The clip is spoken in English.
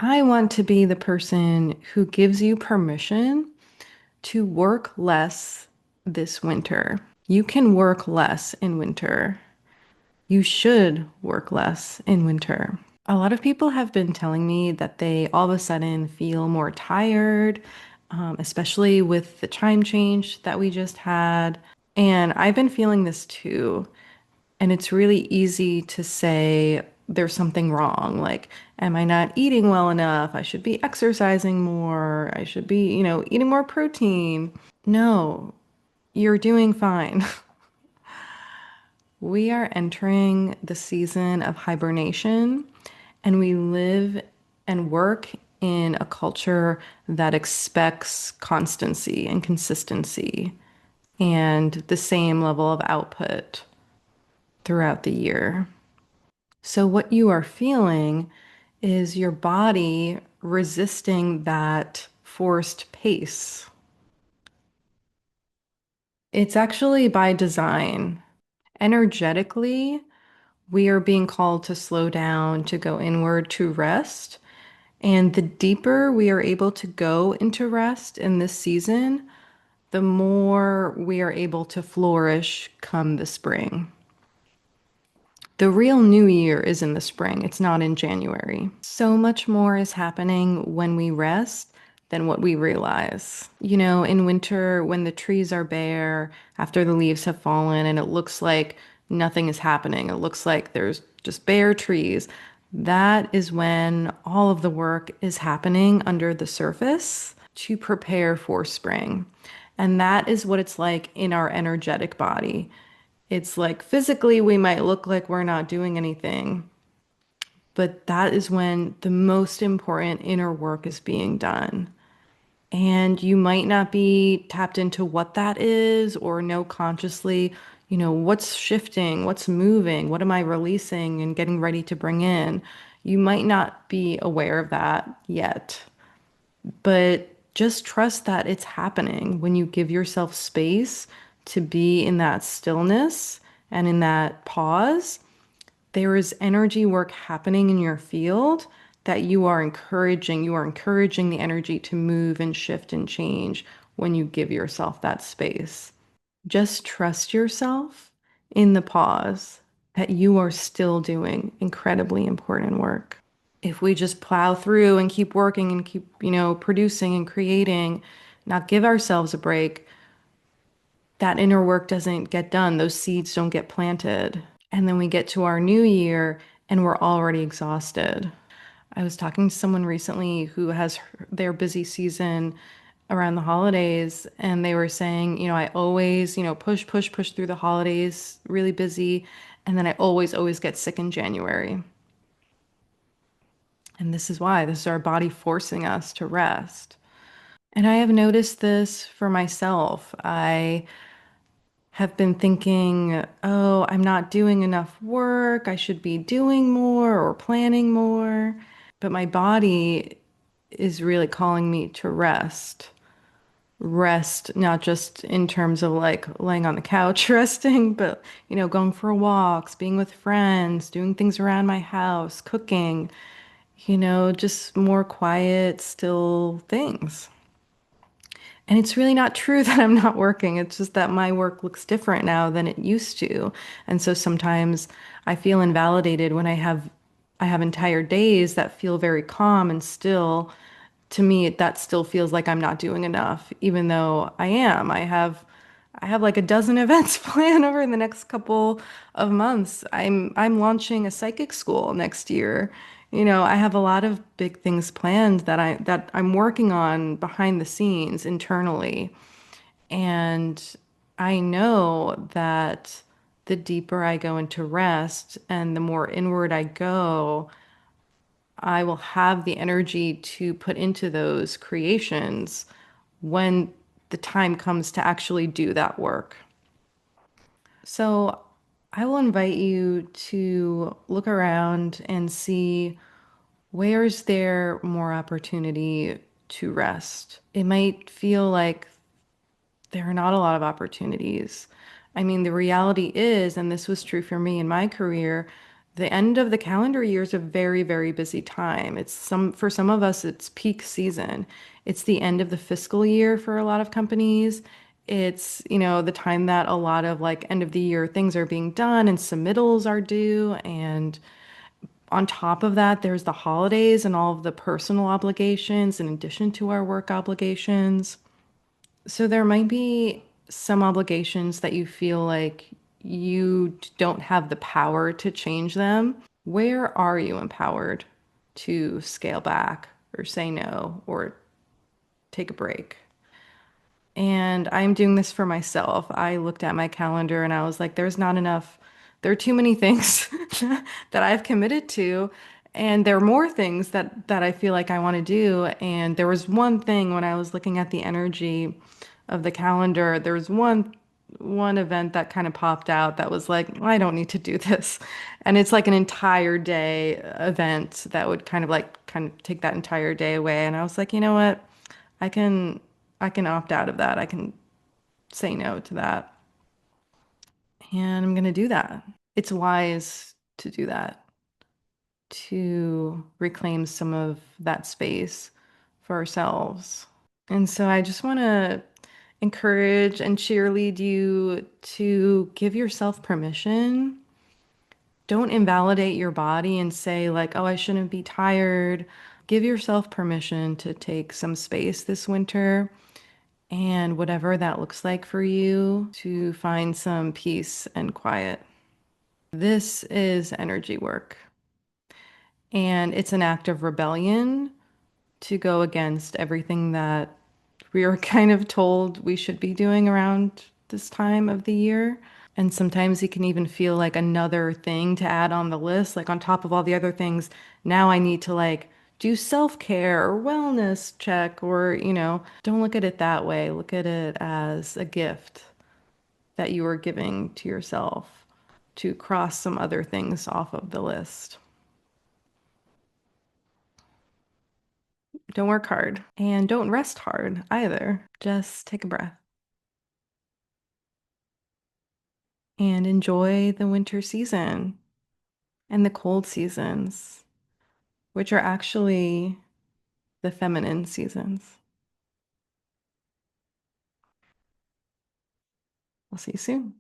I want to be the person who gives you permission to work less this winter. You can work less in winter. You should work less in winter. A lot of people have been telling me that they all of a sudden feel more tired, especially with the time change that we just had. And I've been feeling this too. And it's really easy to say there's something wrong. Like, am I not eating well enough? I should be exercising more. I should be, eating more protein. No, you're doing fine. We are entering the season of hibernation, and we live and work in a culture that expects constancy and consistency and the same level of output throughout the year. So, what you are feeling is your body resisting that forced pace. It's actually by design. Energetically, we are being called to slow down, to go inward, to rest. And the deeper we are able to go into rest in this season, the more we are able to flourish come the spring. The real new year is in the spring, it's not in January. So much more is happening when we rest than what we realize. In winter, when the trees are bare, after the leaves have fallen, and it looks like nothing is happening, it looks like there's just bare trees. That is when all of the work is happening under the surface to prepare for spring. And that is what it's like in our energetic body. It's like physically we might look like we're not doing anything, but that is when the most important inner work is being done. And you might not be tapped into what that is or know consciously, what's shifting, what's moving, what am I releasing and getting ready to bring in. You might not be aware of that yet, but just trust that it's happening when you give yourself space to be in that stillness and in that pause. There is energy work happening in your field that you are encouraging. You are encouraging the energy to move and shift and change when you give yourself that space. Just trust yourself in the pause that you are still doing incredibly important work. If we just plow through and keep working and keep, producing and creating, not give ourselves a break, that inner work doesn't get done. Those seeds don't get planted. And then we get to our new year and we're already exhausted. I was talking to someone recently who has their busy season around the holidays, and they were saying, I always, push, push, push through the holidays, really busy, and then I always, always get sick in January. And this is why. This is our body forcing us to rest. And I have noticed this for myself. I have been thinking, oh, I'm not doing enough work. I should be doing more or planning more. But my body is really calling me to rest. Rest, not just in terms of like laying on the couch resting, but, going for walks, being with friends, doing things around my house, cooking, just more quiet, still things. And it's really not true that I'm not working. It's just that my work looks different now than it used to. And so sometimes I feel invalidated when I have entire days that feel very calm and still. To me, that still feels like I'm not doing enough, even though I am. I have like a dozen events planned over the next couple of months. I'm launching a psychic school next year. I have a lot of big things planned that I'm working on behind the scenes internally. And I know that the deeper I go into rest and the more inward I go, I will have the energy to put into those creations when the time comes to actually do that work. So I will invite you to look around and see, where's there more opportunity to rest. It might feel like there are not a lot of opportunities. I mean, the reality is, and this was true for me in my career, The end of the calendar year is a very, very busy time. For some of us, it's peak season. It's the end of the fiscal year for a lot of companies. It's, the time that a lot of like end of the year things are being done and submittals are due. And on top of that, there's the holidays and all of the personal obligations in addition to our work obligations. So there might be some obligations that you feel like you don't have the power to change them. Where are you empowered to scale back or say no or take a break? And I'm doing this for myself. I looked at my calendar and I was like, there's not enough. There are too many things that I've committed to. And there are more things that I feel like I want to do. And there was one thing when I was looking at the energy of the calendar, there was one event that kind of popped out that was like, I don't need to do this. And it's like an entire day event that would kind of take that entire day away. And I was like, you know what? I can I can opt out of that. I can say no to that. And I'm going to do that. It's wise to do that, to reclaim some of that space for ourselves. And so I just want to encourage and cheerlead you to give yourself permission. Don't invalidate your body and say, like, oh, I shouldn't be tired. Give yourself permission to take some space this winter and whatever that looks like for you to find some peace and quiet. This is energy work, and it's an act of rebellion to go against everything that we are kind of told we should be doing around this time of the year. And sometimes it can even feel like another thing to add on the list, like on top of all the other things. Now I need to like do self-care or wellness check, or, don't look at it that way. Look at it as a gift that you are giving to yourself to cross some other things off of the list. Don't work hard and don't rest hard either. Just take a breath and enjoy the winter season and the cold seasons, which are actually the feminine seasons. I'll see you soon.